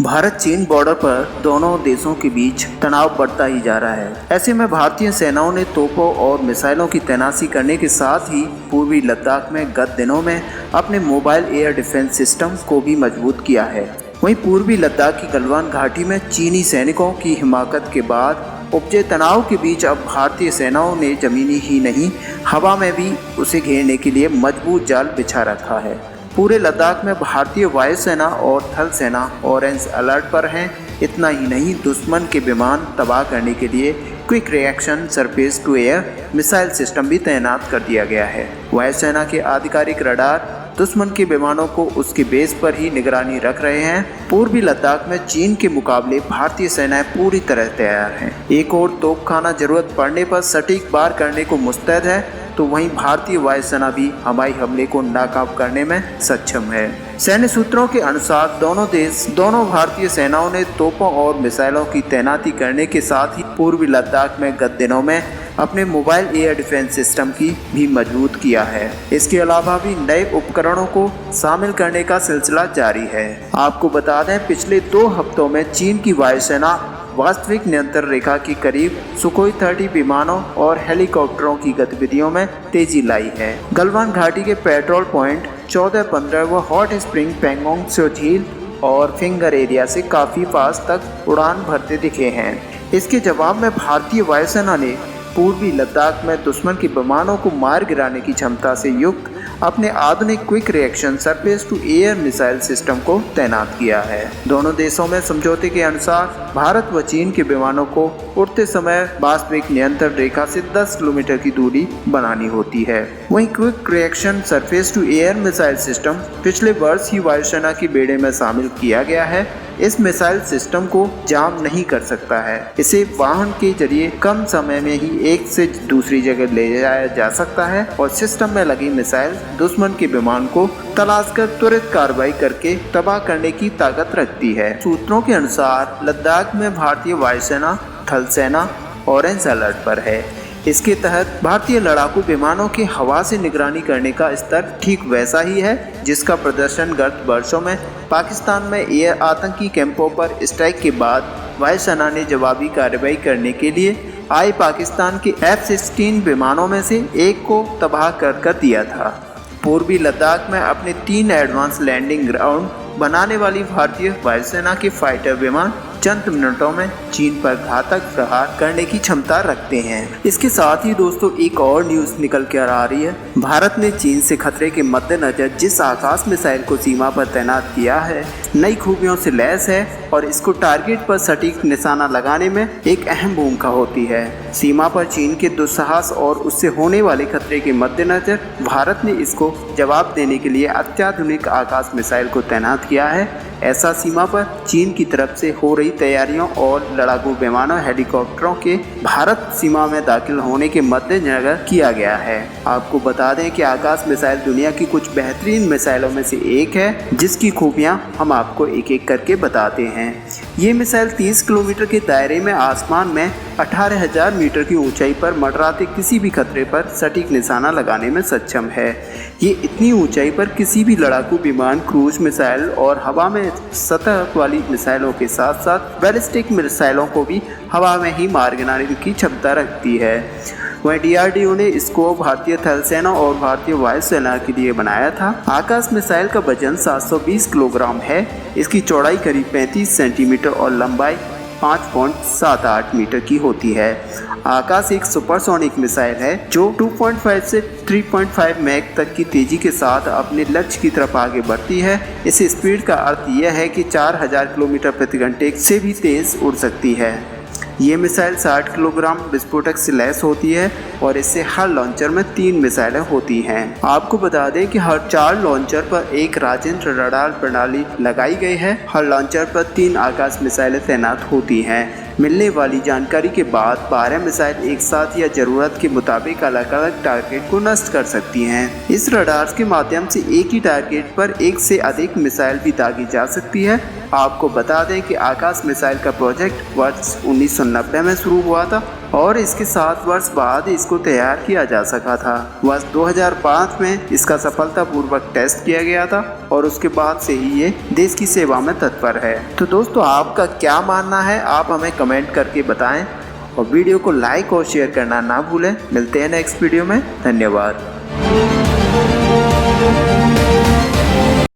भारत चीन बॉर्डर पर दोनों देशों के बीच तनाव बढ़ता ही जा रहा है। ऐसे में भारतीय सेनाओं ने तोपों और मिसाइलों की तैनाती करने के साथ ही पूर्वी लद्दाख में गत दिनों में अपने मोबाइल एयर डिफेंस सिस्टम को भी मजबूत किया है। वहीं पूर्वी लद्दाख की गलवान घाटी में चीनी सैनिकों की हिमाकत के बाद उपजे तनाव के बीच अब भारतीय सेनाओं ने जमीनी ही नहीं हवा में भी उसे घेरने के लिए मजबूत जाल बिछा रखा है। पूरे लद्दाख में भारतीय वायुसेना और थल सेना ऑरेंज अलर्ट पर हैं। इतना ही नहीं, दुश्मन के विमान तबाह करने के लिए quick reaction surface to air missile system भी तैनात कर दिया गया है। वायुसेना के आधिकारिक रडार दुश्मन के विमानों को उसके बेस पर ही निगरानी रख रहे हैं। पूर्वी लद्दाख में चीन के मुकाबले भारतीय सेनाएं पूरी तरह तैयार हैं। एक और तोपखाना जरूरत पड़ने पर सटीक वार करने को मुस्तैद है, तो वहीं भारतीय वायुसेना भी हवाई हमले को नाकाब करने में सक्षम है। सैन्य सूत्रों के अनुसार दोनों भारतीय सेनाओं ने तोपों और मिसाइलों की तैनाती करने के साथ ही पूर्वी लद्दाख में गत दिनों में अपने मोबाइल एयर डिफेंस सिस्टम की भी मजबूत किया है। इसके अलावा भी नए उपकरणों को शामिल करने का सिलसिला जारी है। आपको बता दें, पिछले 2 हफ्तों में चीन की वायुसेना वास्तविक नियंत्रण रेखा के करीब सुखोई 30 विमानों और हेलीकॉप्टरों की गतिविधियों में तेजी लाई है। गलवान घाटी के पेट्रोल पॉइंट 14-15 व हॉट स्प्रिंग पैंगोंग त्सो झील और फिंगर एरिया से काफी पास तक उड़ान भरते दिखे हैं। इसके जवाब में भारतीय वायुसेना ने पूर्वी लद्दाख में दुश्मन के विमानों को मार गिराने की क्षमता से युक्त अपने आधुनिक quick reaction surface to air missile system को तैनात किया है। दोनों देशों में समझौते के अनुसार भारत व चीन के विमानों को उड़ते समय वास्तविक नियंत्रण रेखा से 10 किलोमीटर की दूरी बनानी होती है। वहीं quick reaction surface to air missile system पिछले वर्ष ही वायुसेना के बेड़े में शामिल किया गया है। इस मिसाइल सिस्टम को जाम नहीं कर सकता है। इसे वाहन के जरिए कम समय में ही एक से दूसरी जगह ले जाया जा सकता है और सिस्टम में लगी मिसाइल दुश्मन के विमान को तलाश कर त्वरित कार्रवाई करके तबाह करने की ताकत रखती है। सूत्रों के अनुसार लद्दाख में भारतीय वायुसेना थल सेना ऑरेंज अलर्ट पर है। इसके तहत भारतीय लड़ाकू विमानों की हवा से निगरानी करने का स्तर ठीक वैसा ही है जिसका प्रदर्शन गत वर्षों में पाकिस्तान में एयर आतंकी कैंपों पर स्ट्राइक के बाद वायुसेना ने जवाबी कार्रवाई करने के लिए आए पाकिस्तान के F-16 विमानों में से एक को तबाह कर दिया था। पूर्वी लद्दाख में अपने 3 एडवांस लैंडिंग ग्राउंड बनाने वाली भारतीय वायुसेना के फाइटर विमान चंद मिनटों में चीन पर घातक प्रहार करने की क्षमता रखते हैं। इसके साथ ही दोस्तों एक और न्यूज निकल कर आ रही है। भारत ने चीन से खतरे के मद्देनजर जिस आकाश मिसाइल को सीमा पर तैनात किया है नई खूबियों से लैस है और इसको टारगेट पर सटीक निशाना लगाने में एक अहम भूमिका होती है। सीमा पर चीन के दुस्साहस और उससे होने वाले खतरे के मद्देनजर भारत ने इसको जवाब देने के लिए अत्याधुनिक आकाश मिसाइल को तैनात किया है। ऐसा सीमा पर चीन की तरफ से हो रही तैयारियों और लड़ाकू विमानों हेलीकॉप्टरों के भारत सीमा में दाखिल होने के मद्देनजर किया गया है। आपको बता दें कि आकाश मिसाइल दुनिया की कुछ बेहतरीन मिसाइलों में से एक है जिसकी खूबियां हम आपको एक एक करके बताते हैं। ये मिसाइल 30 किलोमीटर के दायरे में आसमान में 18,000 मीटर की ऊंचाई पर मंडराते किसी भी खतरे पर सटीक निशाना लगाने में सक्षम है। ये इतनी ऊंचाई पर किसी भी लड़ाकू विमान, क्रूज मिसाइल और हवा में सतह वाली मिसाइलों के साथ साथ बैलिस्टिक मिसाइलों को भी हवा में ही मार गिराने की क्षमता रखती है। वहीं DRDO ने इसको भारतीय थल सेना और भारतीय वायुसेना के लिए बनाया था। आकाश मिसाइल का वजन 720 किलोग्राम है। इसकी चौड़ाई करीब 35 सेंटीमीटर और लंबाई 5.78 मीटर की होती है। आकाश एक सुपरसोनिक मिसाइल है जो 2.5 से 3.5 मैक तक की तेजी के साथ अपने लक्ष्य की तरफ आगे बढ़ती है। इस स्पीड का अर्थ यह है कि 4000 किलोमीटर प्रति घंटे से भी तेज उड़ सकती है। ये मिसाइल 60 किलोग्राम विस्फोटक से लैस होती है और इससे हर लॉन्चर में 3 मिसाइलें होती हैं। आपको बता दें कि हर 4 लॉन्चर पर एक राजेंद्र रडार प्रणाली लगाई गई है। हर लॉन्चर पर 3 आकाश मिसाइलें तैनात होती हैं। मिलने वाली जानकारी के बाद 12 मिसाइल एक साथ या जरूरत के मुताबिक अलग अलग टारगेट को नष्ट कर सकती हैं। इस रडार के माध्यम से एक ही टारगेट पर एक से अधिक मिसाइल भी दागी जा सकती है। आपको बता दें कि आकाश मिसाइल का प्रोजेक्ट वर्ष 1990 में शुरू हुआ था और इसके 7 वर्ष बाद इसको तैयार किया जा सका था। वर्ष 2005 में इसका सफलतापूर्वक टेस्ट किया गया था और उसके बाद से ही ये देश की सेवा में तत्पर है। तो दोस्तों, आपका क्या मानना है, आप हमें कमेंट करके बताएं और वीडियो को लाइक और शेयर करना ना भूलें। मिलते हैं नेक्स्ट वीडियो में। धन्यवाद।